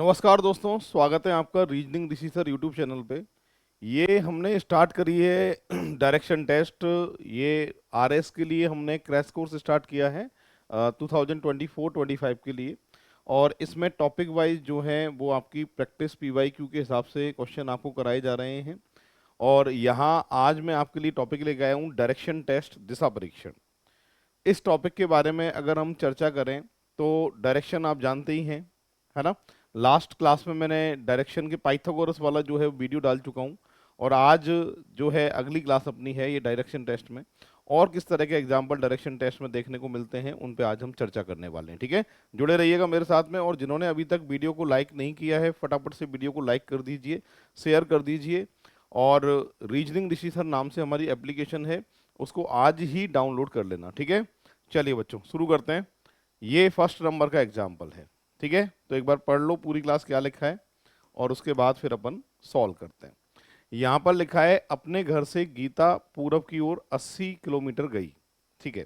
नमस्कार दोस्तों, स्वागत है आपका रीजनिंग ऋषि सर यूट्यूब चैनल पे। ये हमने स्टार्ट करी है डायरेक्शन टेस्ट। ये आरएस के लिए हमने क्रैश कोर्स स्टार्ट किया है 2024-25 के लिए। और इसमें टॉपिक वाइज जो है वो आपकी प्रैक्टिस पीवाईक्यू के हिसाब से क्वेश्चन आपको कराए जा रहे हैं। और यहाँ आज मैं आपके लिए टॉपिक लेके आया हूँ डायरेक्शन टेस्ट दिशा परीक्षण। इस टॉपिक के बारे में अगर हम चर्चा करें तो डायरेक्शन आप जानते ही हैं, है ना। लास्ट क्लास में मैंने डायरेक्शन के पाइथागोरस वाला जो है वीडियो डाल चुका हूं। और आज जो है अगली क्लास अपनी है ये डायरेक्शन टेस्ट में। और किस तरह के एग्जाम्पल डायरेक्शन टेस्ट में देखने को मिलते हैं उन पे आज हम चर्चा करने वाले हैं, ठीक है। जुड़े रहिएगा मेरे साथ में। और जिन्होंने अभी तक वीडियो को लाइक नहीं किया है फटाफट से वीडियो को लाइक कर दीजिए, शेयर कर दीजिए। और रीजनिंग ऋषि सर नाम से हमारी एप्लीकेशन है, उसको आज ही डाउनलोड कर लेना, ठीक है। चलिए बच्चों शुरू करते हैं। ये फर्स्ट नंबर का एग्जाम्पल है, ठीक है। तो एक बार पढ़ लो पूरी क्लास क्या लिखा है और उसके बाद फिर अपन सॉल्व करते हैं। यहाँ पर लिखा है अपने घर से गीता पूरब की ओर 80 किलोमीटर गई, ठीक है।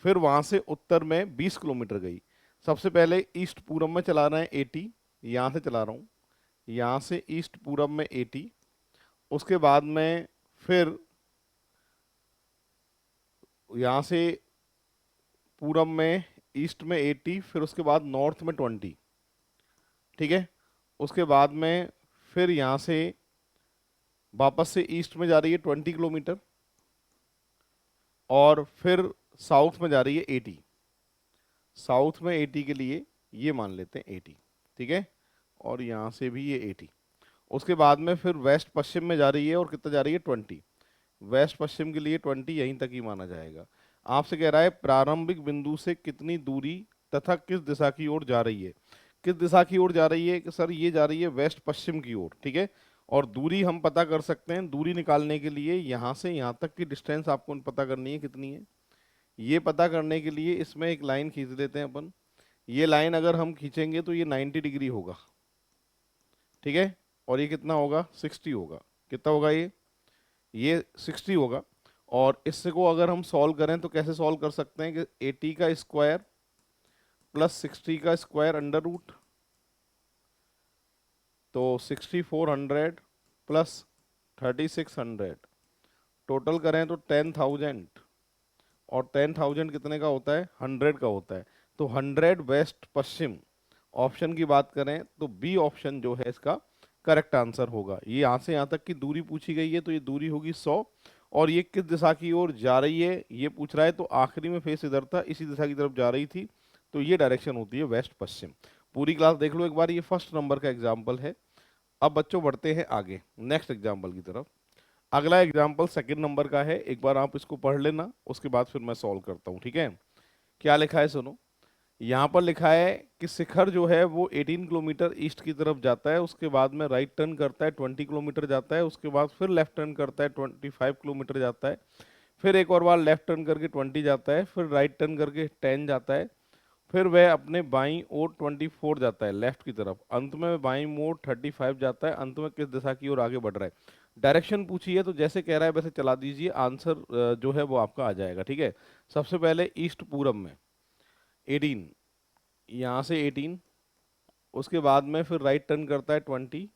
फिर वहां से उत्तर में 20 किलोमीटर गई। सबसे पहले ईस्ट पूरब में चला रहे हैं 80, यहाँ से चला रहा हूँ, यहाँ से ईस्ट पूरब में 80। उसके बाद में फिर यहाँ से पूरब में ईस्ट में 80, फिर उसके बाद नॉर्थ में 20, ठीक है। उसके बाद में फिर यहाँ से वापस से ईस्ट में जा रही है 20 किलोमीटर और फिर साउथ में जा रही है 80। साउथ में 80 के लिए ये मान लेते हैं 80, ठीक है। और यहाँ से भी ये 80। उसके बाद में फिर वेस्ट पश्चिम में जा रही है और कितना जा रही है 20। वेस्ट पश्चिम के लिए 20 यहीं तक ही माना जाएगा। आपसे कह रहा है प्रारंभिक बिंदु से कितनी दूरी तथा किस दिशा की ओर जा रही है। किस दिशा की ओर जा रही है कि सर ये जा रही है वेस्ट पश्चिम की ओर, ठीक है। और दूरी हम पता कर सकते हैं। दूरी निकालने के लिए यहाँ से यहाँ तक की डिस्टेंस आपको पता करनी है कितनी है। ये पता करने के लिए इसमें एक लाइन खींच लेते हैं अपन। ये लाइन अगर हम खींचेंगे तो ये 90 डिग्री होगा, ठीक है। और ये कितना होगा 60 होगा। कितना होगा ये 60 होगा। और इससे को अगर हम सॉल्व करें तो कैसे सॉल्व कर सकते हैं कि 80 का स्क्वायर प्लस 60 का स्क्वायर अंडर रूट, तो 6400 प्लस 3600 टोटल करें तो 10,000। और 10,000 कितने का होता है 100 का होता है। तो 100 वेस्ट पश्चिम ऑप्शन की बात करें तो बी ऑप्शन जो है इसका करेक्ट आंसर होगा। ये यहाँ से यहाँ तक की दूरी पूछी गई है तो ये दूरी होगी 100। और ये किस दिशा की ओर जा रही है ये पूछ रहा है, तो आखिरी में फेस इधर था, इसी दिशा की तरफ जा रही थी। तो ये डायरेक्शन होती है वेस्ट पश्चिम। पूरी क्लास देख लो एक बार, ये फर्स्ट नंबर का एग्जाम्पल है। अब बच्चों बढ़ते हैं आगे नेक्स्ट एग्जाम्पल की तरफ। अगला एग्जाम्पल सेकंड नंबर का है, एक बार आप इसको पढ़ लेना, उसके बाद फिर मैं सॉल्व करता हूँ, ठीक है। क्या लिखा है सुनो। यहाँ पर लिखा है कि शिखर जो है वो 18 किलोमीटर ईस्ट की तरफ जाता है, उसके बाद में राइट टर्न करता है 20 किलोमीटर जाता है, उसके बाद फिर लेफ्ट टर्न करता है 25 किलोमीटर जाता है, फिर एक और बार लेफ्ट टर्न करके 20 जाता है, फिर राइट टर्न करके 10 जाता है, फिर वह अपने बाईं ओर 24 जाता है लेफ्ट की तरफ, अंत में बाईं ओर 35 जाता है। अंत में किस दिशा की ओर आगे बढ़ रहा है। डायरेक्शन पूछी है तो जैसे कह रहा है वैसे चला दीजिए, आंसर जो है वो आपका आ जाएगा, ठीक है। सबसे पहले ईस्ट पूरब में 18, यहाँ से 18, उसके बाद में फिर राइट टर्न करता है 20,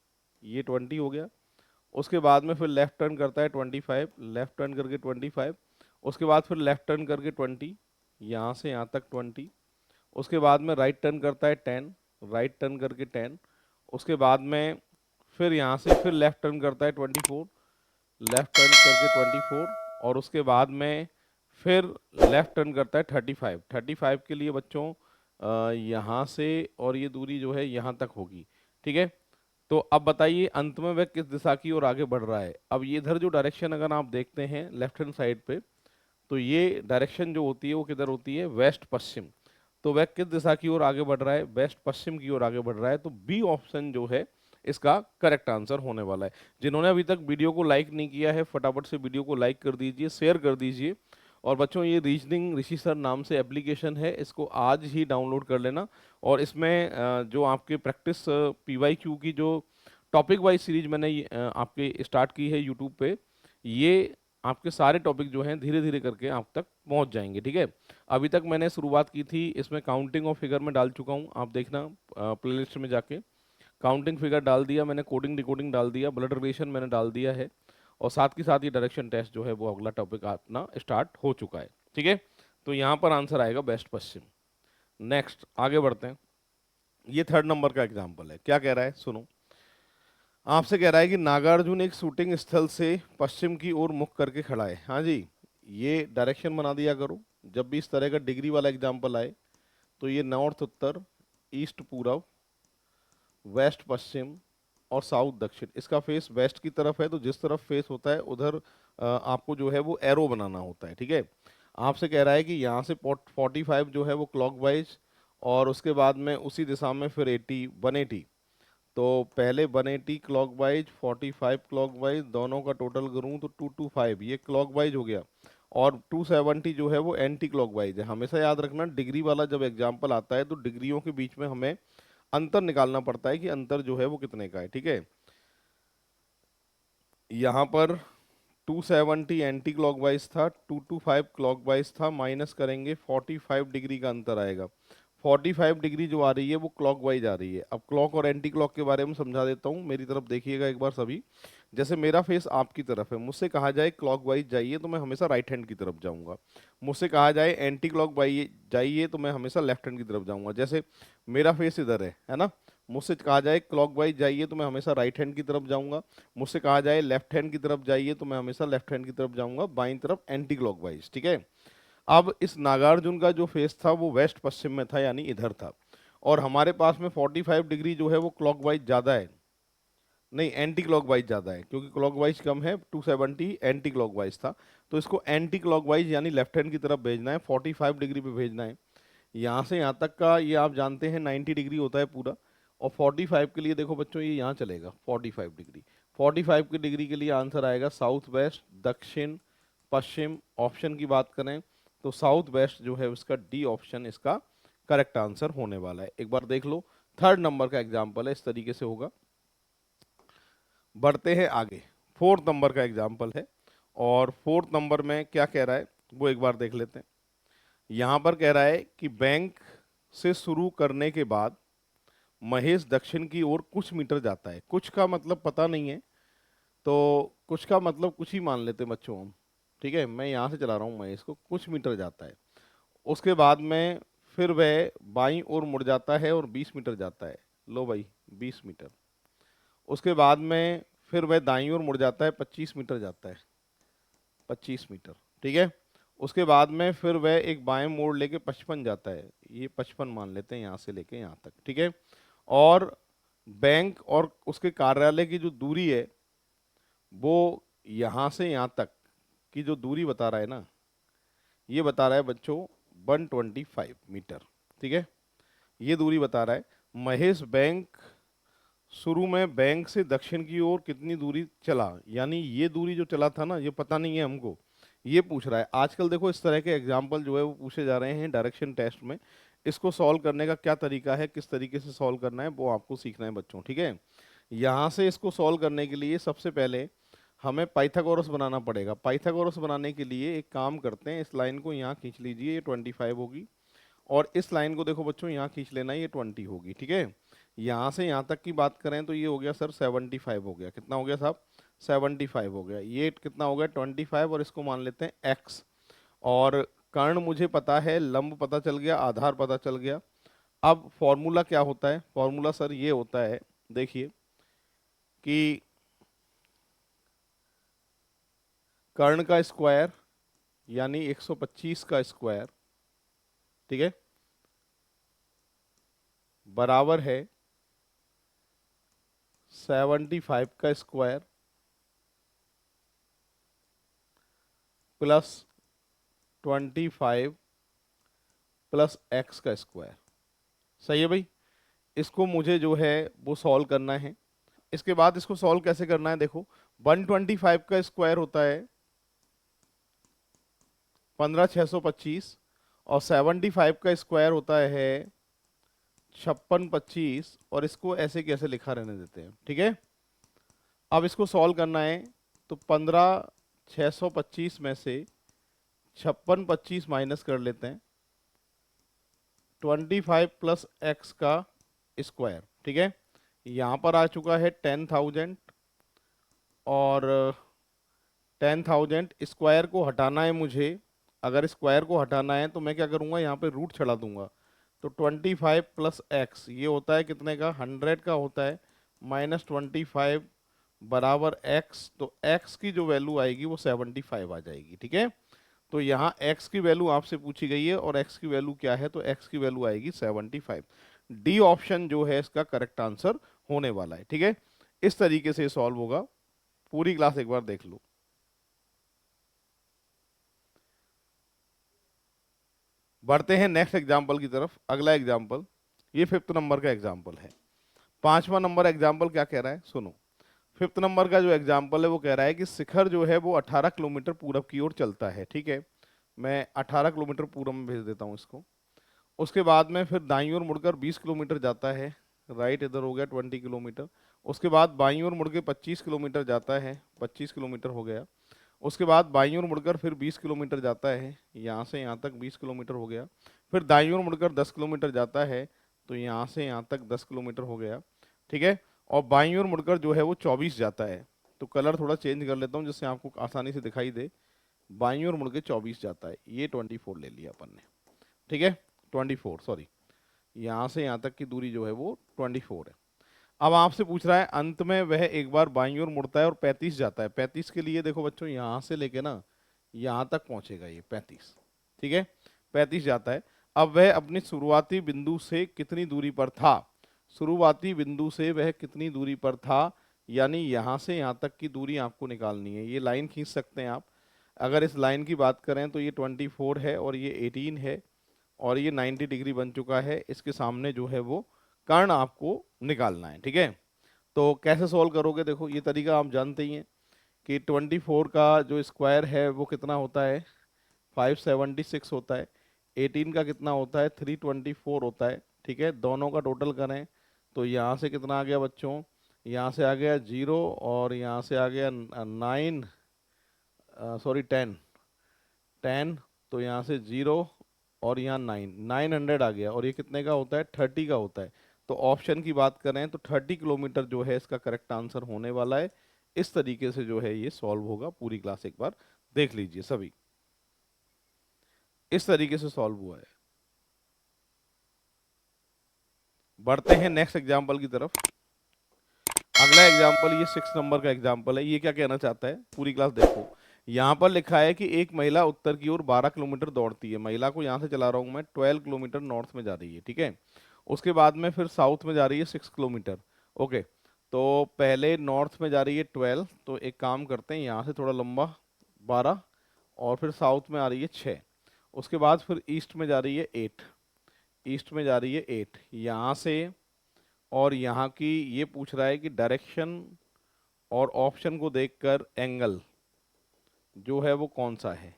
ये 20 हो गया। उसके बाद में फिर लेफ्ट टर्न करता है 25, लेफ्ट टर्न करके 25, उसके बाद फिर लेफ्ट टर्न करके 20, यहाँ से यहाँ तक 20, उसके बाद में राइट टर्न करता है 10, राइट टर्न करके 10, उसके बाद में फिर यहाँ से फिर लेफ्ट टर्न करता है 24, लेफ्ट टर्न करके 24, और उसके बाद में फिर लेफ्ट टर्न करता है 35। 35 के लिए बच्चों यहाँ से और ये दूरी जो है यहाँ तक होगी, ठीक है। तो अब बताइए अंत में वह किस दिशा की ओर आगे बढ़ रहा है। अब ये इधर जो डायरेक्शन अगर आप देखते हैं लेफ्ट हैंड साइड पे, तो ये डायरेक्शन जो होती है वो किधर होती है वेस्ट पश्चिम। तो वह किस दिशा की ओर आगे बढ़ रहा है वेस्ट पश्चिम की ओर आगे बढ़ रहा है। तो बी ऑप्शन जो है इसका करेक्ट आंसर होने वाला है। जिन्होंने अभी तक वीडियो को लाइक नहीं किया है फटाफट से वीडियो को लाइक कर दीजिए, शेयर कर दीजिए। और बच्चों ये रीजनिंग ऋषि सर नाम से एप्लीकेशन है, इसको आज ही डाउनलोड कर लेना। और इसमें जो आपके प्रैक्टिस पीवाईक्यू की जो टॉपिक वाइज सीरीज मैंने आपके स्टार्ट की है यूट्यूब पे, ये आपके सारे टॉपिक जो हैं धीरे धीरे करके आप तक पहुंच जाएंगे, ठीक है। अभी तक मैंने शुरुआत की थी इसमें काउंटिंग और फिगर में डाल चुका हूं, आप देखना प्लेलिस्ट में जाके काउंटिंग फिगर डाल दिया मैंने, कोडिंग डिकोडिंग डाल दिया, ब्लड रिलेशन मैंने डाल दिया है, और साथ के साथ ये डायरेक्शन टेस्ट जो है वो अगला टॉपिक अपना स्टार्ट हो चुका है। ठीक है, तो यहाँ पर आंसर आएगा वेस्ट पश्चिम। नेक्स्ट आगे बढ़ते हैं। ये 3rd नंबर का एग्जाम्पल है। क्या कह रहा है सुनो, आपसे कह रहा है कि नागार्जुन एक शूटिंग स्थल से पश्चिम की ओर मुख करके खड़ा है। हाँ जी, ये डायरेक्शन बना दिया करो जब भी इस तरह का डिग्री वाला एग्जाम्पल आए। तो ये नॉर्थ उत्तर, ईस्ट पूरब, वेस्ट पश्चिम और साउथ दक्षिण, इसका फेस वेस्ट की तरफ है, तो जिस तरफ फेस होता है उधर आपको जो है वो एरो बनाना होता है। ठीक है, आपसे कह रहा है कि यहाँ से 45 जो है वो क्लॉकवाइज, और उसके बाद में उसी दिशा में फिर 180 तो पहले 180 क्लॉकवाइज, 45 क्लॉकवाइज, दोनों का टोटल करूँ तो 225 ये क्लॉकवाइज हो गया, और 270 जो है वो एंटी क्लॉकवाइज है। हमेशा याद रखना, डिग्री वाला जब एग्जाम्पल आता है तो डिग्रियों के बीच में हमें अंतर निकालना पड़ता है कि अंतर जो है वो कितने का है। ठीक है, यहाँ पर 270 एंटी क्लॉकवाइज था, 225 क्लॉकवाइज था, माइनस करेंगे 45 डिग्री का अंतर आएगा। 45 डिग्री जो आ रही है वो क्लॉकवाइज आ रही है। अब क्लॉक और एंटी क्लॉक के बारे में समझा देता हूँ, मेरी तरफ देखिएगा एक बार सभी। जैसे मेरा फेस आपकी तरफ है, मुझसे कहा जाए क्लॉकवाइज जाइए तो मैं हमेशा राइट हैंड की तरफ जाऊंगा, मुझसे कहा जाए एंटी क्लॉक जाइए तो मैं हमेशा लेफ्ट हैंड की तरफ जाऊंगा। जैसे मेरा फेस इधर है ना, मुझसे कहा जाए क्लॉकवाइज जाइए तो मैं हमेशा राइट हैंड की तरफ जाऊंगा, मुझसे कहा जाए लेफ्ट हैंड की तरफ जाइए तो मैं हमेशा लेफ्ट हैंड की तरफ जाऊंगा, बाईं तरफ एंटी क्लॉकवाइज। ठीक है, अब इस नागार्जुन का जो फेस था वो वेस्ट पश्चिम में था, यानी इधर था, और हमारे पास में 45 डिग्री जो है वो क्लॉकवाइज ज़्यादा है, नहीं एंटी क्लॉकवाइज ज़्यादा है, क्योंकि क्लॉकवाइज कम है, 270 एंटी क्लॉकवाइज था, तो इसको एंटी क्लॉकवाइज यानी लेफ्ट हैंड की तरफ भेजना है, 45 डिग्री पे भेजना है। यहाँ से यहाँ तक का ये आप जानते हैं 90 डिग्री होता है पूरा, और 45 के लिए देखो बच्चों ये यहाँ चलेगा 45 डिग्री। 45 की डिग्री के लिए आंसर आएगा साउथ वेस्ट, दक्षिण पश्चिम। ऑप्शन की बात करें तो साउथ वेस्ट जो है उसका डी ऑप्शन इसका करेक्ट आंसर होने वाला है। एक बार देख लो, 3rd नंबर का एग्जाम्पल है, इस तरीके से होगा। बढ़ते हैं आगे, 4th नंबर का एग्जाम्पल है, और 4th नंबर में क्या कह रहा है वो एक बार देख लेते हैं। यहाँ पर कह रहा है कि बैंक से शुरू करने के बाद महेश दक्षिण की ओर कुछ मीटर जाता है। कुछ का मतलब पता नहीं है, तो कुछ का मतलब कुछ ही मान लेते हैं बच्चों हम। ठीक है, मैं यहाँ से चला रहा हूँ महेश को, कुछ मीटर जाता है, उसके बाद में फिर वह बाईं ओर मुड़ जाता है और 20 मीटर जाता है। लो भाई 20 मीटर। उसके बाद में फिर वह दाईं ओर मुड़ जाता है, 25 मीटर जाता है, 25 मीटर। ठीक है, उसके बाद में फिर वह एक बाएं मोड़ लेके 55 जाता है, ये 55 मान लेते हैं यहाँ से लेके यहाँ तक। ठीक है, और बैंक और उसके कार्यालय की जो दूरी है वो यहाँ से यहाँ तक की जो दूरी बता रहा है ना, ये बता रहा है बच्चों 125 मीटर। ठीक है, ये दूरी बता रहा है। महेश बैंक शुरू में बैंक से दक्षिण की ओर कितनी दूरी चला, यानी ये दूरी जो चला था ना, ये पता नहीं है हमको, ये पूछ रहा है। आजकल देखो इस तरह के एग्जाम्पल जो है वो पूछे जा रहे हैं डायरेक्शन टेस्ट में। इसको सॉल्व करने का क्या तरीका है, किस तरीके से सॉल्व करना है, वो आपको सीखना है बच्चों। ठीक है, यहाँ से इसको सॉल्व करने के लिए सबसे पहले हमें पाइथागोरस बनाना पड़ेगा। पाइथागोरस बनाने के लिए एक काम करते हैं, इस लाइन को यहाँ खींच लीजिए, ये 25 होगी, और इस लाइन को देखो बच्चों यहाँ खींच लेना, ये 20 होगी। ठीक है, यहाँ से यहाँ तक की बात करें तो ये हो गया सर 75 हो गया। कितना हो गया साहब, 75 हो गया। ये कितना हो गया 25, और इसको मान लेते हैं x। और कर्ण मुझे पता है, लंब पता चल गया, आधार पता चल गया। अब फॉर्मूला क्या होता है, फॉर्मूला सर ये होता है, देखिए कि कर्ण का स्क्वायर यानी 125 का स्क्वायर, ठीक है, बराबर है 75 का स्क्वायर प्लस 25 प्लस x का स्क्वायर। सही है भाई, इसको मुझे जो है वो सॉल्व करना है। इसके बाद इसको सॉल्व कैसे करना है, देखो 125 का स्क्वायर होता है 15,625, और 75 का स्क्वायर होता है 5625, और इसको ऐसे कैसे लिखा रहने देते हैं। ठीक है, अब इसको सॉल्व करना है, तो 15,625 में से 5625 माइनस कर लेते हैं, 25 प्लस x का स्क्वायर। ठीक है, यहाँ पर आ चुका है 10,000 और 10,000 स्क्वायर को हटाना है मुझे। अगर स्क्वायर को हटाना है तो मैं क्या करूँगा, यहाँ पे रूट चढ़ा दूंगा। तो 25 प्लस एक्स ये होता है कितने का, 100 का होता है, माइनस 25 बराबर एक्स। तो एक्स की जो वैल्यू आएगी वो 75 आ जाएगी। ठीक है, तो यहाँ x की वैल्यू आपसे पूछी गई है और x की वैल्यू क्या है, तो x की वैल्यू आएगी 75। डी ऑप्शन जो है इसका करेक्ट आंसर होने वाला है। ठीक है, इस तरीके से सॉल्व होगा। पूरी क्लास एक बार देख लो। बढ़ते हैं नेक्स्ट एग्जाम्पल की तरफ। अगला एग्जाम्पल, ये 5th नंबर का एग्जाम्पल है। 5वां नंबर एग्जाम्पल क्या कह रहा है सुनो। 5th नंबर का जो एग्जाम्पल है वो कह रहा है कि शिखर जो है वो 18 किलोमीटर पूरब की ओर चलता है। ठीक है, मैं 18 किलोमीटर पूरब में भेज देता हूँ इसको। उसके बाद में फिर दाईं ओर मुड़कर 20 किलोमीटर जाता है, राइट, इधर हो गया 20 किलोमीटर। उसके बाद बाईं ओर मुड़ के 25 किलोमीटर जाता है, 25 किलोमीटर हो गया। उसके बाद बाईं ओर मुड़कर फिर 20 किलोमीटर जाता है, यहाँ से यहाँ तक 20 किलोमीटर हो गया। फिर दाईं ओर मुड़कर 10 किलोमीटर जाता है, तो यहाँ से यहाँ तक 10 किलोमीटर हो गया। ठीक है, और बाईं ओर मुड़कर जो है वो 24 जाता है। तो कलर थोड़ा चेंज कर लेता हूँ जिससे आपको आसानी से दिखाई दे। बाईं ओर मुड़ के 24 जाता है, ये 24 ले लिया अपन ने। ठीक है, 24 सॉरी, यहाँ से यहाँ तक की दूरी जो है वो 24 है। अब आपसे पूछ रहा है अंत में वह एक बार बाईं ओर मुड़ता है और 35 जाता है। 35 के लिए देखो बच्चों, यहाँ से लेके ना यहाँ तक पहुंचेगा ये 35। ठीक है, 35 जाता है। अब वह अपनी शुरुआती बिंदु से कितनी दूरी पर था, शुरुआती बिंदु से वह कितनी दूरी पर था, यानी यहाँ से यहाँ तक की दूरी आपको निकालनी है। ये लाइन खींच सकते हैं आप। अगर इस लाइन की बात करें तो ये 24 है और ये 18 है और ये 90 डिग्री बन चुका है। इसके सामने जो है वो कर्ण आपको निकालना है। ठीक है, तो कैसे सॉल्व करोगे, देखो ये तरीका आप जानते ही हैं कि 24 का जो स्क्वायर है वो कितना होता है, 576 होता है। 18 का कितना होता है, 324 होता है। ठीक है, दोनों का टोटल करें तो यहाँ से कितना आ गया बच्चों, यहाँ से आ गया 0 और यहाँ से आ गया 9, सॉरी 10, 10, तो यहाँ से 0 और यहाँ 900 आ गया। और ये कितने का होता है, 30 का होता है। तो ऑप्शन की बात करें तो 30 किलोमीटर जो है इसका करेक्ट आंसर होने वाला है। इस तरीके से जो है ये सॉल्व होगा। पूरी क्लास एक बार देख लीजिए सभी, इस तरीके से सॉल्व हुआ है। बढ़ते हैं नेक्स्ट एग्जाम्पल की तरफ। अगला एग्जाम्पल ये 6 नंबर का एग्जाम्पल है। ये क्या कहना चाहता है, पूरी क्लास देखो। यहाँ पर लिखा है कि एक महिला उत्तर की ओर 12 किलोमीटर दौड़ती है। महिला को यहाँ से चला रहा हूँ मैं, 12 किलोमीटर नॉर्थ में जा रही है। ठीक है, उसके बाद में फिर साउथ में जा रही है 6 किलोमीटर। ओके, तो पहले नॉर्थ में जा रही है 12, तो एक काम करते हैं यहाँ से थोड़ा लंबा 12, और फिर साउथ में आ रही है 6। उसके बाद फिर ईस्ट में जा रही है 8, ईस्ट में जा रही है 8 यहाँ से। और यहाँ की ये पूछ रहा है कि डायरेक्शन और ऑप्शन को देखकर एंगल जो है वो कौन सा है,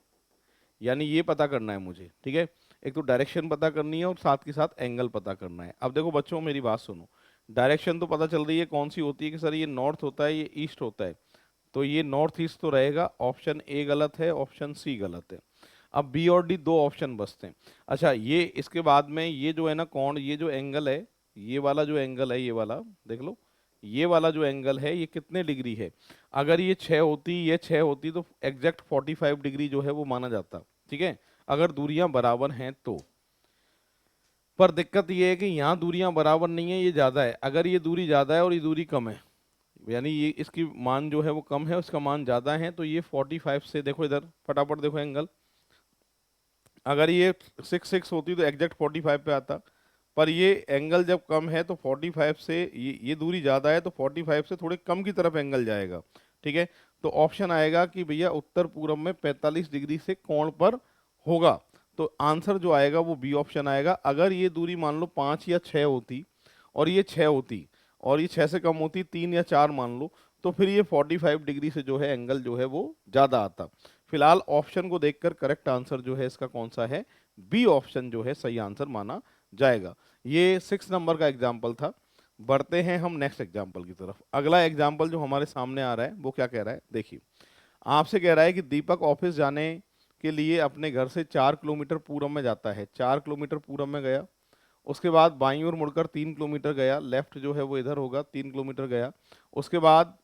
यानी ये पता करना है मुझे। ठीक है, एक तो डायरेक्शन पता करनी है और साथ के साथ एंगल पता करना है। अब देखो बच्चों मेरी बात सुनो, डायरेक्शन तो पता चल रही है कौन सी होती है कि सर ये नॉर्थ होता है ये ईस्ट होता है, तो ये नॉर्थ ईस्ट तो रहेगा। ऑप्शन ए गलत है, ऑप्शन सी गलत है। अब बी और डी दो ऑप्शन बचते हैं। अच्छा, ये इसके बाद में ये जो है ना कौन, ये जो एंगल है, ये वाला जो एंगल है, ये वाला देख लो, ये वाला जो एंगल है ये कितने डिग्री है। अगर ये 6 होती, ये 6 होती तो एग्जैक्ट 45 डिग्री जो है वो माना जाता। ठीक है, अगर दूरियां बराबर हैं तो। पर दिक्कत ये है कि यहाँ दूरियां बराबर नहीं है, ये ज़्यादा है। अगर ये दूरी ज़्यादा है और ये दूरी कम है, यानी ये इसकी मान जो है वो कम है, उसका मान ज़्यादा है, तो ये 45 से, देखो इधर फटाफट देखो एंगल, अगर ये 6 होती तो एग्जैक्ट 45 पे आता। पर ये एंगल जब कम है तो 45 से, ये दूरी ज़्यादा है तो 45 से थोड़े कम की तरफ एंगल जाएगा। ठीक है, तो ऑप्शन आएगा कि भैया उत्तर पूर्व में 45 डिग्री से कोण पर होगा। तो आंसर जो आएगा वो बी ऑप्शन आएगा। अगर ये दूरी मान लो 5 या 6 होती और ये 6 होती और ये 6 से कम होती 3 या 4 मान लो, तो फिर ये 45 डिग्री से जो है एंगल जो है वो ज़्यादा आता। फिलहाल ऑप्शन को देखकर करेक्ट आंसर जो है इसका कौन सा है, बी ऑप्शन जो है सही आंसर माना जाएगा। ये 6 नंबर का एग्जाम्पल था। बढ़ते हैं हम नेक्स्ट एग्जाम्पल की तरफ। अगला एग्जाम्पल जो हमारे सामने आ रहा है वो क्या कह रहा है, देखिए। आपसे कह रहा है कि दीपक ऑफिस जाने के लिए अपने घर से 4 किलोमीटर पूरब में जाता है। 4 किलोमीटर पूरब में गया, उसके बाद बाईं ओर मुड़कर 3 किलोमीटर गया, लेफ्ट जो है वो इधर होगा, 3 किलोमीटर गया। उसके बाद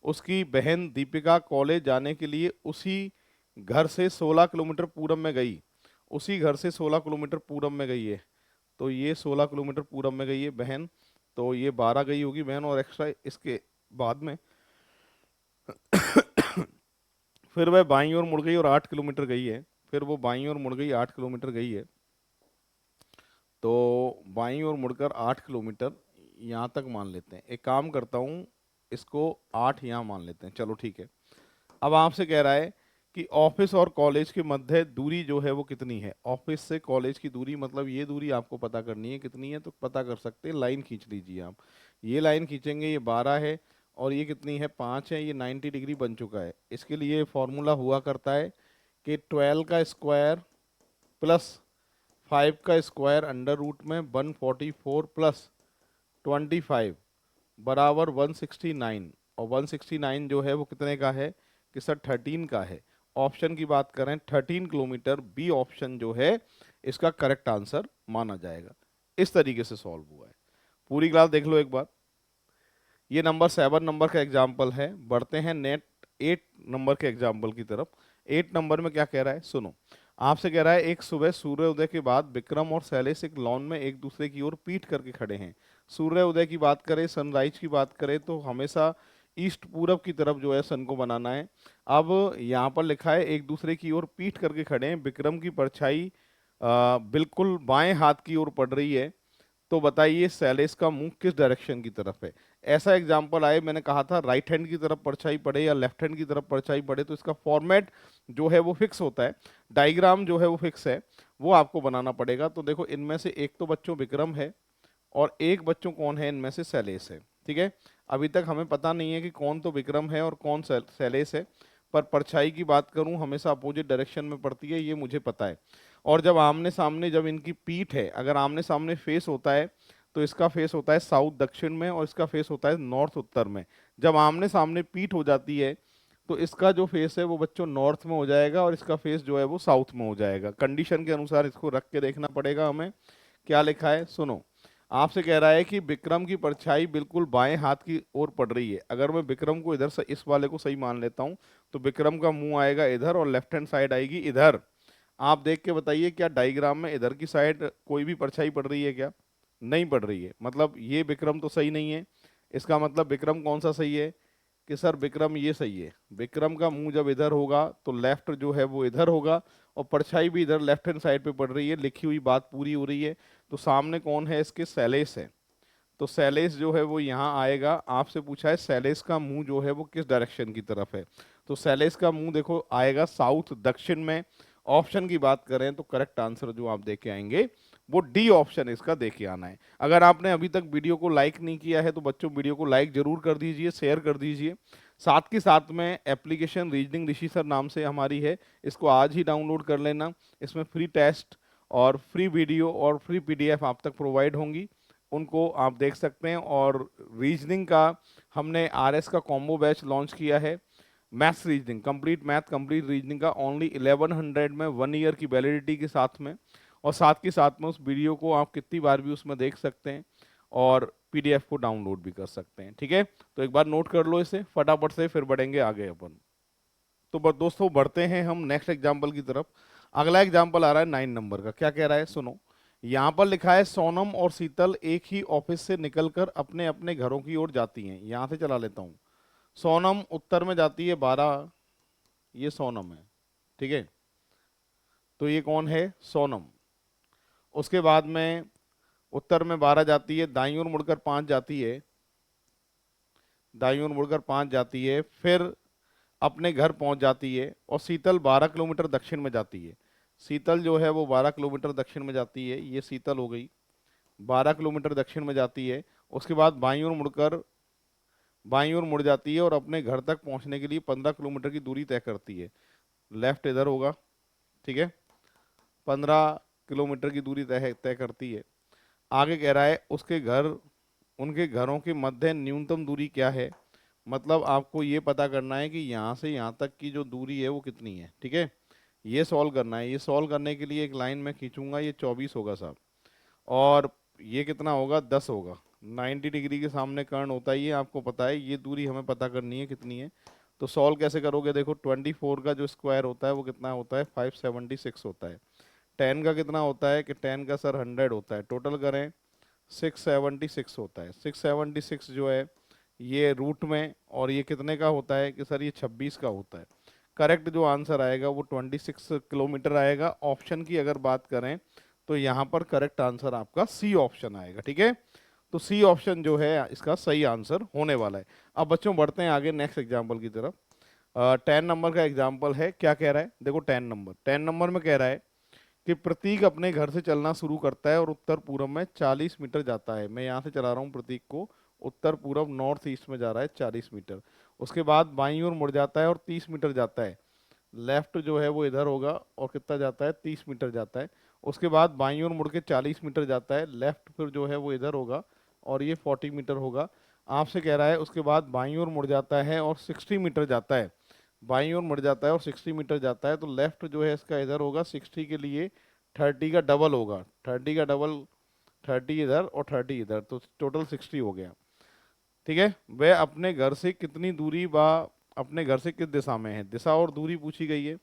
उसकी बहन दीपिका कॉलेज जाने के लिए उसी घर से 16 किलोमीटर पूरब में गई, उसी घर से 16 किलोमीटर पूरब में गई है। तो ये 16 किलोमीटर पूरब में गई है बहन, तो ये 12 गई होगी बहन, और एक्स्ट्रा इसके बाद में फिर वह बाईं ओर मुड़ गई और 8 किलोमीटर गई है, फिर वो बाईं ओर मुड़ गई 8 किलोमीटर गई है। तो बाईं ओर मुड़कर 8 किलोमीटर यहाँ तक मान लेते हैं। एक काम करता हूँ, इसको 8 यहाँ मान लेते हैं, चलो ठीक है। अब आपसे कह रहा है कि ऑफिस और कॉलेज के मध्य दूरी जो है वो कितनी है। ऑफिस से कॉलेज की दूरी मतलब ये दूरी आपको पता करनी है कितनी है, तो पता कर सकते हैं, लाइन खींच लीजिए आप। ये लाइन खींचेंगे, ये 12 है और ये कितनी है, 5 है, ये 90 डिग्री बन चुका है। इसके लिए फॉर्मूला हुआ करता है कि 12 का स्क्वायर प्लस 5 का स्क्वायर अंडर रूट में 144 प्लस 25 बराबर 169। और 169 जो है वो कितने का है कि सर 13 का है। ऑप्शन की बात करें 13 किलोमीटर, बी ऑप्शन जो है इसका करेक्ट आंसर माना जाएगा। इस तरीके से सॉल्व हुआ है। पूरी क्लास देख लो एक बार। ये नंबर 7 नंबर का एग्जाम्पल है। बढ़ते हैं नेट 8 नंबर के एग्जाम्पल की तरफ। 8 नंबर में क्या कह रहा है सुनो। आपसे कह रहा है एक सुबह सूर्योदय के बाद विक्रम और शैलेश एक लॉन में एक दूसरे की ओर पीठ करके खड़े हैं। सूर्योदय की बात करें, सनराइज की बात करें तो हमेशा ईस्ट पूरब की तरफ जो है सन को बनाना है। अब यहाँ पर लिखा है एक दूसरे की ओर पीठ करके खड़े हैं, विक्रम की परछाई बिल्कुल बाएं हाथ की ओर पड़ रही है। तो बताइए शैलेश का मुंह किस डायरेक्शन की तरफ है। ऐसा एग्जाम्पल आए, मैंने कहा था राइट हैंड की तरफ परछाई पड़े या लेफ्ट हैंड की तरफ परछाई पड़े, तो इसका फॉर्मेट जो है वो फिक्स होता है, डायग्राम जो है वो फिक्स है, वो आपको बनाना पड़ेगा। तो देखो इनमें से एक तो बच्चों विक्रम है और एक बच्चों कौन है, इनमें से शैलेश है। ठीक है, अभी तक हमें पता नहीं है कि कौन तो विक्रम है और कौन शैलेश है, पर परछाई की बात करूं हमेशा अपोजिट डायरेक्शन में पड़ती है, ये मुझे पता है। और जब आमने सामने, जब इनकी पीठ है, अगर आमने सामने फेस होता है तो इसका फेस होता है साउथ दक्षिण में और इसका फेस होता है नॉर्थ उत्तर में। जब आमने सामने पीठ हो जाती है तो इसका जो फेस है वो बच्चों नॉर्थ में हो जाएगा और इसका फेस जो है वो साउथ में हो जाएगा। कंडीशन के अनुसार इसको रख के देखना पड़ेगा हमें। क्या लिखा है सुनो। आपसे कह रहा है कि विक्रम की परछाई बिल्कुल बाएं हाथ की ओर पड़ रही है। अगर मैं विक्रम को इधर से इस वाले को सही मान लेता हूं तो विक्रम का मुंह आएगा इधर और लेफ्ट हैंड साइड आएगी इधर। आप देख के बताइए क्या डायग्राम में इधर की साइड कोई भी परछाई पड़ रही है क्या? नहीं पड़ रही है, मतलब ये विक्रम तो सही नहीं है। इसका मतलब विक्रम कौन सा सही है कि सर विक्रम ये सही है। विक्रम का मुंह जब इधर होगा तो लेफ्ट जो है वो इधर होगा और परछाई भी इधर लेफ्ट हैंड साइड पे पड़ रही है, लिखी हुई बात पूरी हो रही है। तो सामने कौन है इसके, शैलेश है। तो शैलेश जो है वो यहाँ आएगा। आपसे पूछा है शैलेश का मुंह जो है वो किस डायरेक्शन की तरफ है, तो शैलेश का मुंह देखो आएगा साउथ दक्षिण में। ऑप्शन की बात करें तो करेक्ट आंसर जो आप देके आएंगे वो डी ऑप्शन इसका देके आना है। अगर आपने अभी तक वीडियो को लाइक नहीं किया है तो बच्चों वीडियो को लाइक जरूर कर दीजिए, शेयर कर दीजिए। साथ के साथ में एप्लीकेशन रीजनिंग ऋषि सर नाम से हमारी है, इसको आज ही डाउनलोड कर लेना। इसमें फ्री टेस्ट और फ्री वीडियो और फ्री पीडीएफ आप तक प्रोवाइड होंगी, उनको आप देख सकते हैं। और रीजनिंग का हमने आरएस का कॉम्बो बैच लॉन्च किया है, maths reasoning complete, math complete reasoning का ओनली 1100 में 1 ईयर की वैलिडिटी के साथ में। और साथ के साथ में उस वीडियो को आप कितनी बार भी उसमें देख सकते हैं और पीडीएफ को डाउनलोड भी कर सकते हैं। ठीक है, तो एक बार नोट कर लो इसे फटाफट से, फिर बढ़ेंगे आगे अपन। तो दोस्तों बढ़ते हैं हम नेक्स्ट एग्जाम्पल की तरफ। अगला एग्जाम्पल आ रहा है 9 नंबर का। क्या कह रहा है सुनो। यहाँ पर लिखा है सोनम और शीतल एक ही ऑफिस से निकलकर अपने अपने घरों की ओर जाती हैं। यहाँ से चला लेता हूँ। सोनम उत्तर में जाती है 12, ये सोनम है। ठीक है, तो ये कौन है, सोनम। उसके बाद में उत्तर में 12 जाती है, दाईं ओर मुड़कर 5 जाती है, दाईं ओर मुड़कर 5 जाती है, फिर अपने घर पहुंच जाती है। और शीतल 12 किलोमीटर दक्षिण में जाती है। शीतल जो है वो 12 किलोमीटर दक्षिण में जाती है, ये शीतल हो गई, 12 किलोमीटर दक्षिण में जाती है। उसके बाद बाईं ओर मुड़ जाती है और अपने घर तक पहुंचने के लिए 15 किलोमीटर की दूरी तय करती है। लेफ्ट इधर होगा, ठीक है, 15 किलोमीटर की दूरी तय तय करती है। आगे कह रहा है उनके घरों के मध्य न्यूनतम दूरी क्या है। मतलब आपको ये पता करना है कि यहाँ से यहाँ तक की जो दूरी है वो कितनी है। ठीक है, ये सॉल्व करना है। ये सॉल्व करने के लिए एक लाइन में खींचूंगा, ये 24 होगा साहब। और ये कितना होगा, 10 होगा। 90 डिग्री के सामने कर्ण होता ही है, आपको पता है। ये दूरी हमें पता करनी है कितनी है। तो सॉल्व कैसे करोगे, देखो 24 का जो स्क्वायर होता है वो कितना होता है, 576 होता है। 10 का कितना होता है कि 10 का सर 100 होता है। टोटल करें 676 होता है। 676 जो है ये रूट में, और ये कितने का होता है कि सर ये 26 का होता है। करेक्ट जो आंसर आएगा वो 26 किलोमीटर आएगा। ऑप्शन की अगर बात करें तो यहाँ पर करेक्ट आंसर आपका सी ऑप्शन आएगा, ठीक है। तो सी ऑप्शन जो है इसका सही आंसर होने वाला है। अब बच्चों बढ़ते हैं आगे नेक्स्ट एग्जाम्पल की तरफ। 10 नंबर का एग्जाम्पल है, क्या कह रहा है देखो। 10 नंबर में कह रहा है कि प्रतीक अपने घर से चलना शुरू करता है और उत्तर पूर्व में 40 मीटर जाता है। मैं यहाँ से चला रहा हूँ प्रतीक को, उत्तर पूर्व नॉर्थ ईस्ट में जा रहा है 40 मीटर। उसके बाद बाईं ओर मुड़ जाता है और 30 मीटर जाता है। लेफ्ट जो है वो इधर होगा और कितना जाता है, 30 मीटर जाता है। उसके बाद बाईं ओर मुड़ के 40 मीटर जाता है। लेफ्ट फिर जो है वो इधर होगा और ये 40 मीटर होगा। आपसे कह रहा है उसके बाद बाईं ओर मुड़ जाता है और 60 मीटर जाता है। बाईं ओर मुड़ जाता है और 60 मीटर जाता है, तो लेफ्ट जो है इसका इधर होगा। 60 के लिए 30 का डबल होगा, 30 का डबल, 30 इधर और 30 इधर, तो टोटल 60 हो गया, ठीक है। वह अपने घर से कितनी दूरी बा अपने घर से किस दिशा में है, दिशा और दूरी पूछी गई है।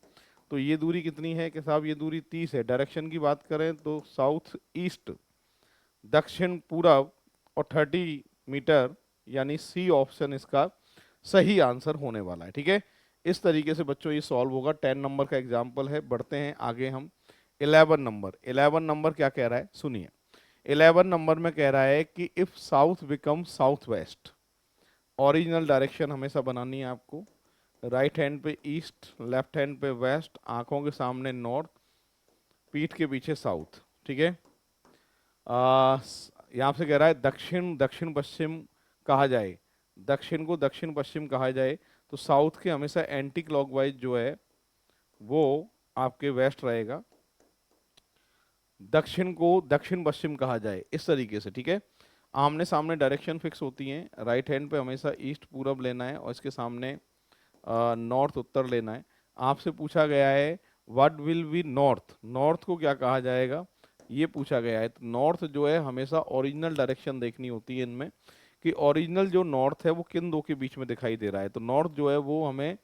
तो ये दूरी कितनी है कि साहब, ये दूरी 30 है। डायरेक्शन की बात करें तो साउथ ईस्ट, दक्षिण पूरब, और 30 मीटर, यानी सी ऑप्शन इसका सही आंसर होने वाला है, ठीक है। इस तरीके से बच्चों ये सॉल्व होगा। 10 नंबर का एग्जाम्पल है। बढ़ते हैं आगे हम 11 नंबर। 11 नंबर क्या कह रहा है सुनिए। 11 नंबर में कह रहा है कि if south become south west, original direction हमेशा बनानी है आपको। राइट हैंड पे ईस्ट, लेफ्ट हैंड पे वेस्ट, आंखों के सामने नॉर्थ, पीठ के पीछे साउथ, ठीक है। यहाँ से कह रहा है दक्षिण दक्षिण पश्चिम कहा जाए, दक्षिण को दक्षिण पश्चिम कहा जाए, तो साउथ के हमेशा एंटी क्लॉकवाइज जो है वो आपके वेस्ट रहेगा। दक्षिण को दक्षिण पश्चिम कहा जाए, इस तरीके से, ठीक है। आमने सामने डायरेक्शन फिक्स होती हैं। राइट हैंड पे हमेशा ईस्ट पूरब लेना है और इसके सामने नॉर्थ उत्तर लेना है। आपसे पूछा गया है what will be north, north को क्या कहा जाएगा ये पूछा गया है। तो नॉर्थ जो है हमेशा ओरिजिनल डायरेक्शन देखनी होती है इनमें, कि ओरिजिनल जो नॉर्थ है वो किन दो के बीच में दिखाई दे रहा है। तो नॉर्थ जो है वो हमें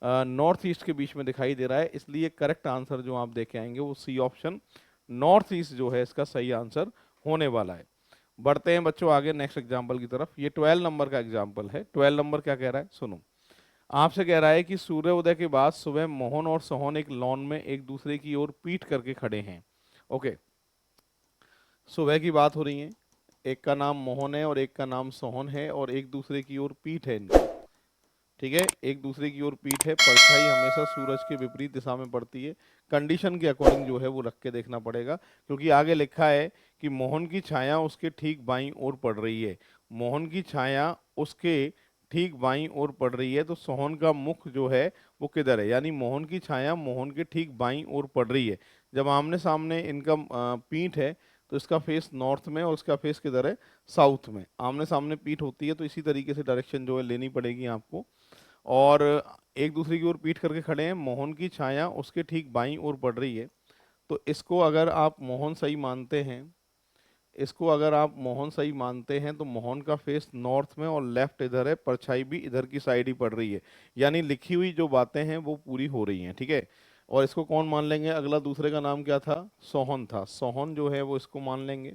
नॉर्थ ईस्ट के बीच में दिखाई दे रहा है, इसलिए करेक्ट आंसर जो आप देखे आएंगे वो सी ऑप्शन नॉर्थ ईस्ट जो है इसका सही आंसर होने वाला है। बढ़ते हैं बच्चों आगे नेक्स्ट एग्जाम्पल की तरफ। ये 12 नंबर का एग्जाम्पल है। 12 नंबर क्या कह रहा है सुनो। आपसे कह रहा है कि सूर्योदय के बाद सुबह मोहन और सोहन एक लॉन में एक दूसरे की ओर पीठ करके खड़े हैं। ओके, सुबह की बात हो रही है। एक का नाम मोहन है और एक का नाम सोहन है और एक दूसरे की ओर पीठ है इनकी, ठीक है। एक दूसरे की ओर पीठ है। परछाई हमेशा सूरज के विपरीत दिशा में पड़ती है। कंडीशन के अकॉर्डिंग जो है वो रख के देखना पड़ेगा, क्योंकि आगे लिखा है कि मोहन की छाया उसके ठीक बाईं ओर पड़ रही है। मोहन की छाया उसके ठीक बाईं ओर पड़ रही है, तो सोहन का मुख जो है वो किधर है, यानी मोहन की छाया मोहन के ठीक बाईं ओर पड़ रही है। जब आमने सामने इनका पीठ है तो इसका फेस नॉर्थ में और इसका फेस किधर है, साउथ में। आमने सामने पीठ होती है तो इसी तरीके से डायरेक्शन जो है लेनी पड़ेगी आपको। और एक दूसरे की ओर पीठ करके खड़े हैं। मोहन की छाया उसके ठीक बाईं ओर पड़ रही है। तो इसको अगर आप मोहन सही मानते हैं, इसको अगर आप मोहन सही मानते हैं तो मोहन का फेस नॉर्थ में और लेफ्ट इधर है, परछाई भी इधर की साइड ही पड़ रही है। यानी लिखी हुई जो बातें हैं वो पूरी हो रही हैं, ठीक है। और इसको कौन मान लेंगे, अगला दूसरे का नाम क्या था, सोहन था। सोहन जो है वो इसको मान लेंगे।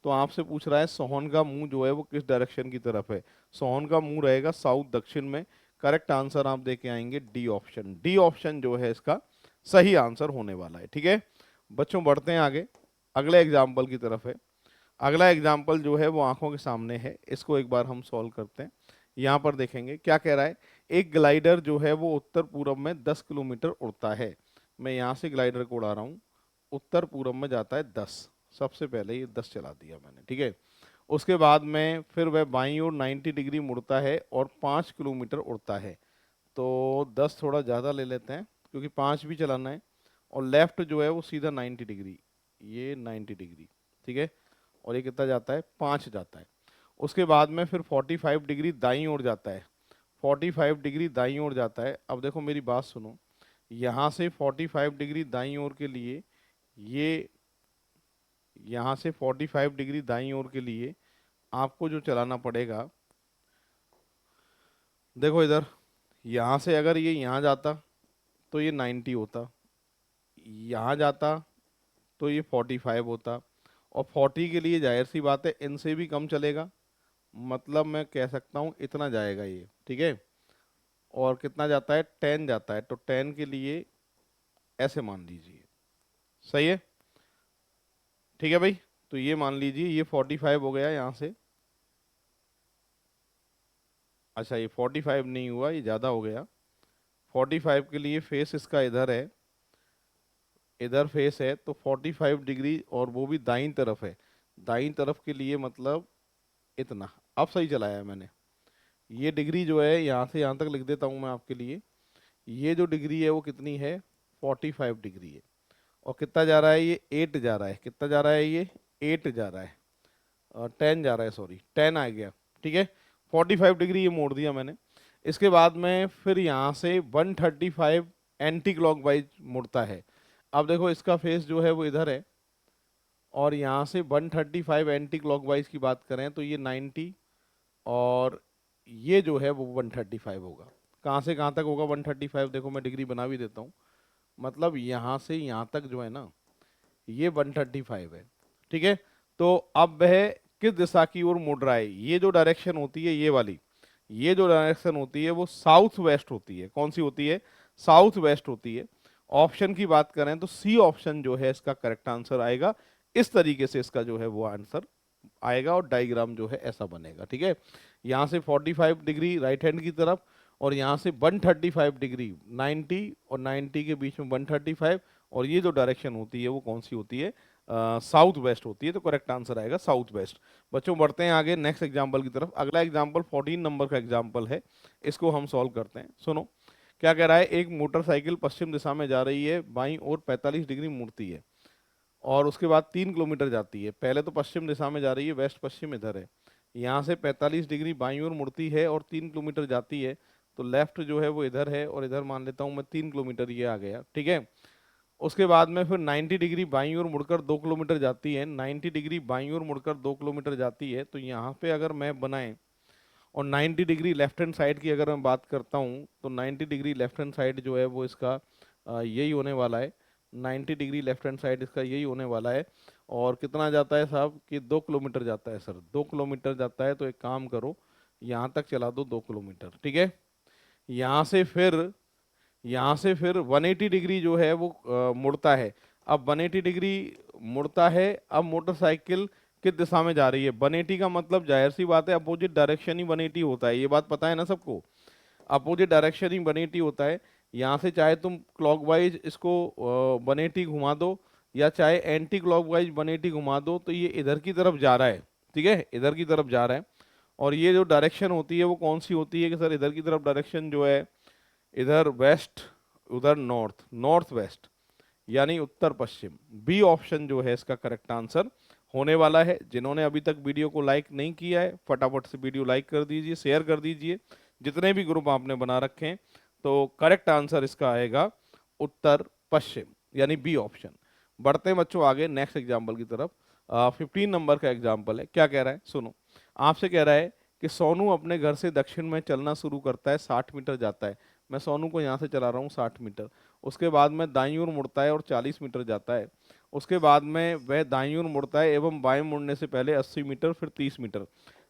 तो आपसे पूछ रहा है सोहन का मुंह जो है वो किस डायरेक्शन की तरफ है। सोहन का मुंह रहेगा साउथ दक्षिण में। करेक्ट आंसर आप देके आएंगे डी ऑप्शन। डी ऑप्शन जो है इसका सही आंसर होने वाला है, ठीक है। बच्चों बढ़ते हैं आगे, अगले एग्जाम्पल की तरफ है। अगला एग्जाम्पल जो है वो आंखों के सामने है। इसको एक बार हम सॉल्व करते हैं। यहाँ पर देखेंगे क्या कह रहा है। एक ग्लाइडर जो है वो उत्तर पूर्व में 10 किलोमीटर उड़ता है। मैं यहाँ से ग्लाइडर को उड़ा रहा हूँ। उत्तर पूर्व में जाता है 10, सबसे पहले ये 10 चला दिया मैंने, ठीक है। उसके बाद में फिर वह बाईं ओर 90 डिग्री मुड़ता है और 5 किलोमीटर उड़ता है। तो 10 थोड़ा ज़्यादा ले लेते हैं क्योंकि 5 भी चलाना है। और लेफ्ट जो है वो सीधा 90 डिग्री, ये 90 डिग्री, ठीक है। और ये कितना जाता है, 5 जाता है। उसके बाद में फिर 45 डिग्री दाईं ओर जाता है। 45 डिग्री दाईं ओर जाता है। अब देखो मेरी बात सुनो, यहाँ से 45 डिग्री दाईं ओर के लिए ये यहाँ से 45 डिग्री दाईं ओर के लिए आपको जो चलाना पड़ेगा, देखो इधर, यहाँ से अगर ये यहाँ जाता तो ये 90 होता, यहाँ जाता तो ये 45 होता, और 40 के लिए जाहिर सी बात है इनसे भी कम चलेगा, मतलब मैं कह सकता हूँ इतना जाएगा ये, ठीक है। और कितना जाता है, 10 जाता है, तो 10 के लिए ऐसे मान लीजिए, सही है, ठीक है भाई। तो ये मान लीजिए ये 45 हो गया यहाँ से, अच्छा ये 45 नहीं हुआ, ये ज़्यादा हो गया। 45 के लिए फेस इसका इधर है, इधर फेस है, तो 45 डिग्री, और वो भी दाईं तरफ है, दाईं तरफ के लिए मतलब इतना। अब सही चलाया है मैंने। ये डिग्री जो है यहाँ से यहाँ तक लिख देता हूँ मैं आपके लिए। ये जो डिग्री है वो कितनी है, 45 डिग्री है। और कितना जा रहा है, ये 8 जा रहा है, कितना जा रहा है ये, 8 जा रहा है, 10 जा रहा है, सॉरी 10 आ गया, ठीक है। 45 डिग्री ये मोड़ दिया मैंने। इसके बाद में फिर यहाँ से 135 एंटी क्लॉकवाइज मुड़ता है। अब देखो इसका फेस जो है वो इधर है, और यहाँ से 135 एंटी क्लॉकवाइज की बात करें तो ये 90, और ये जो है वो 135 होगा। कहाँ से कहाँ तक होगा 135, देखो मैं डिग्री बना भी देता हूँ। मतलब यहाँ से यहाँ तक जो है ना, ये 135 है, ठीक है। तो अब वह किस दिशा की ओर मुड़ रहा है, ये जो डायरेक्शन होती है ये वाली, ये जो डायरेक्शन होती है वो साउथ वेस्ट होती है। कौन सी होती है, साउथ वेस्ट होती है। ऑप्शन की बात करें तो सी ऑप्शन जो है इसका करेक्ट आंसर आएगा। इस तरीके से इसका जो है वो आंसर आएगा, और डायग्राम जो है ऐसा बनेगा, ठीक है। यहाँ से 45 डिग्री राइट हैंड की तरफ, और यहाँ से 135 डिग्री, 90 और 90 के बीच में 135, और ये जो डायरेक्शन होती है वो कौन सी होती है, साउथ वेस्ट होती है। तो करेक्ट आंसर आएगा साउथ वेस्ट। बच्चों बढ़ते हैं आगे नेक्स्ट एग्जाम्पल की तरफ। अगला एग्जाम्पल 14 नंबर का एग्जाम्पल है, इसको हम सॉल्व करते हैं। सुनो क्या कह रहा है, एक मोटरसाइकिल पश्चिम दिशा में जा रही है, बाईं ओर 45 डिग्री मुड़ती है, और उसके बाद 3 किलोमीटर जाती है। पहले तो पश्चिम दिशा में जा रही है, वेस्ट पश्चिम इधर है, यहाँ से 45 डिग्री बाईं ओर मुड़ती है और 3 किलोमीटर जाती है। तो लेफ्ट जो है वो इधर है, और इधर मान लेता हूँ मैं 3 किलोमीटर, ये आ गया, ठीक है। उसके बाद में फिर 90 डिग्री बाईं ओर मुड़कर 2 किलोमीटर जाती है, 90 डिग्री बाईं ओर मुड़कर 2 किलोमीटर जाती है। तो यहाँ पे अगर मैप बनाएं, और 90 डिग्री लेफ्ट हैंड साइड की अगर मैं बात करता हूँ, तो 90 डिग्री लेफ्ट हैंड साइड जो है वो इसका यही होने वाला है। 90 डिग्री लेफ्ट हैंड साइड इसका यही होने वाला है। और कितना जाता है साहब, कि 2 किलोमीटर जाता है सर, 2 किलोमीटर जाता है। तो एक काम करो, यहाँ तक चला दो 2 किलोमीटर, ठीक है। यहाँ से फिर यहाँ से फिर 180 डिग्री जो है वो मुड़ता है। अब 180 डिग्री मुड़ता है, अब मोटरसाइकिल किस दिशा में जा रही है, 180 का मतलब जाहिर सी बात है अपोजिट डायरेक्शन ही 180 होता है, ये बात पता है ना सबको। अपोजिट डायरेक्शन ही 180 होता है। यहाँ से चाहे तुम क्लॉकवाइज इसको 180 घुमा दो, या चाहे एंटी क्लॉकवाइज 180 घुमा दो, तो ये इधर की तरफ जा रहा है, ठीक है, इधर की तरफ जा रहा है। और ये जो डायरेक्शन होती है वो कौन सी होती है, कि सर इधर की तरफ डायरेक्शन जो है, इधर वेस्ट, उधर नॉर्थ, नॉर्थ वेस्ट, यानी उत्तर पश्चिम। बी ऑप्शन जो है इसका करेक्ट आंसर होने वाला है। जिन्होंने अभी तक वीडियो को लाइक नहीं किया है, फटाफट से वीडियो लाइक कर दीजिए, शेयर कर दीजिए, जितने भी ग्रुप आपने बना रखे हैं। तो करेक्ट आंसर इसका आएगा उत्तर पश्चिम, यानी बी ऑप्शन। बढ़ते हैं बच्चों आगे नेक्स्ट एग्जाम्पल की तरफ। 15 नंबर का एग्जाम्पल है, क्या कह रहा है सुनो। आपसे कह रहा है कि सोनू अपने घर से दक्षिण में चलना शुरू करता है, 60 मीटर जाता है। मैं सोनू को यहाँ से चला रहा हूँ 60 मीटर। उसके बाद में दाईं ओर मुड़ता है और 40 मीटर जाता है। उसके बाद में वह दाईं ओर मुड़ता है एवं बाएं मुड़ने से पहले 80 मीटर, फिर 30 मीटर।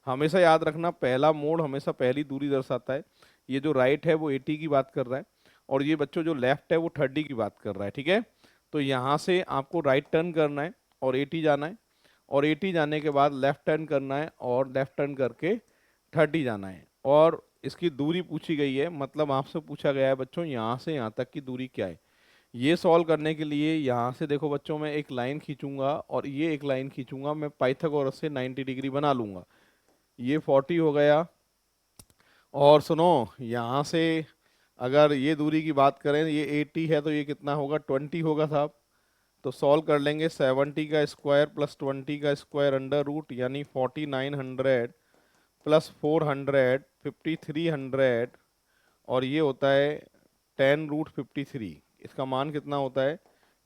हमेशा याद रखना, पहला मोड़ हमेशा पहली दूरी दर्शाता है। ये जो राइट है वो 80 की बात कर रहा है, और ये बच्चों जो लेफ्ट है वो 30 की बात कर रहा है, ठीक है। तो यहाँ से आपको राइट टर्न करना है और 80 जाना है, और 80 जाने के बाद लेफ्ट टर्न करना है और लेफ्ट टर्न करके 30 जाना है। और इसकी दूरी पूछी गई है, मतलब आपसे पूछा गया है बच्चों यहाँ से यहाँ तक की दूरी क्या है। ये सॉल्व करने के लिए यहाँ से देखो बच्चों, मैं एक लाइन खींचूंगा और ये एक लाइन खींचूंगा, मैं पाइथागोरस से 90 डिग्री बना लूंगा। ये 40 हो गया। और सुनो, यहाँ से अगर ये दूरी की बात करें, ये 80 है, तो ये कितना होगा, 20 होगा साहब। तो सॉल्व कर लेंगे, 70 का स्क्वायर प्लस 20 का स्क्वायर अंडर रूट, यानी 4900 प्लस 400, 5300, और ये होता है 10√53। इसका मान कितना होता है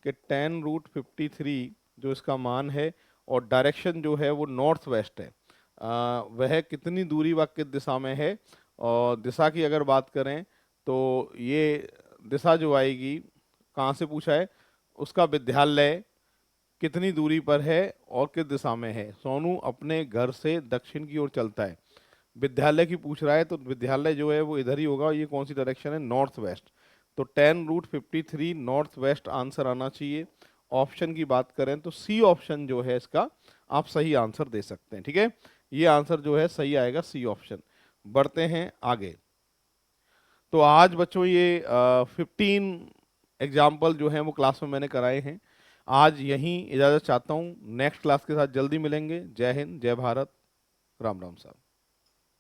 कि 10√53 जो इसका मान है, और डायरेक्शन जो है वो नॉर्थ वेस्ट है। वह कितनी दूरी व किस दिशा में है? और दिशा की अगर बात करें तो ये दिशा जो आएगी, कहाँ से पूछा है, उसका विद्यालय कितनी दूरी पर है और किस दिशा में है? सोनू अपने घर से दक्षिण की ओर चलता है। विद्यालय की पूछ रहा है तो विद्यालय जो है वो इधर ही होगा। ये कौन सी डायरेक्शन है? North west. तो 10√53 नॉर्थ वेस्ट आंसर आना चाहिए। ऑप्शन की बात करें तो सी ऑप्शन जो है इसका आप सही आंसर दे सकते हैं। ठीक है, ये आंसर जो है सही आएगा, सी ऑप्शन। बढ़ते हैं आगे। तो आज बच्चों ये 15 एग्जाम्पल जो हैं वो क्लास में मैंने कराए हैं। आज यहीं इजाज़त चाहता हूँ, नेक्स्ट क्लास के साथ जल्दी मिलेंगे। जय हिंद, जय भारत, राम राम साहब।